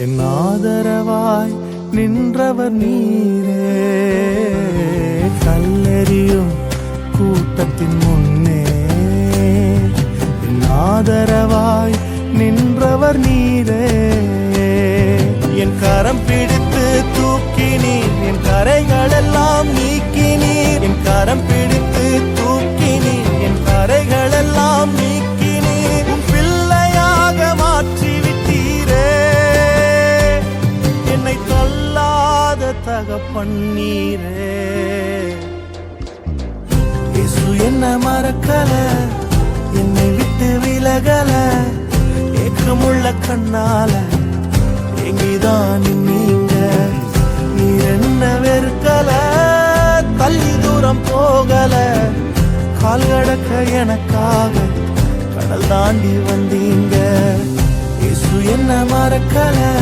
என் ஆதரவாய் நின்றவர் நீரே. கல்லெறியும் கூட்டத்தின் முன்னே என் ஆதரவாய் நின்றவர் நீரே. என் கரம் பிடித்து தூக்கினீர், என் கரைகள் எல்லாம் நீக்கினீர். என் கரம் பிடித்து தூக்கினீர், என் கரைகள் எல்லாம் நீக்கினீர். உன் பிள்ளையாக மாற்றிவிட்டீரே. என்னை தள்ளாத தகப்பன் நீரே. இயேசு என்ன மறக்கல, என்னை விட்டு விலகல. ஏக்கமுள்ள கண்ணால எங்கிதான் நீங்க. நீர் என்ன வெறுக்கல, தள்ளி தூரம் போகல. கால் கடக்க எனக்காக கடல் தாண்டி வந்தீங்க. இயேசு என்ன மறக்கல.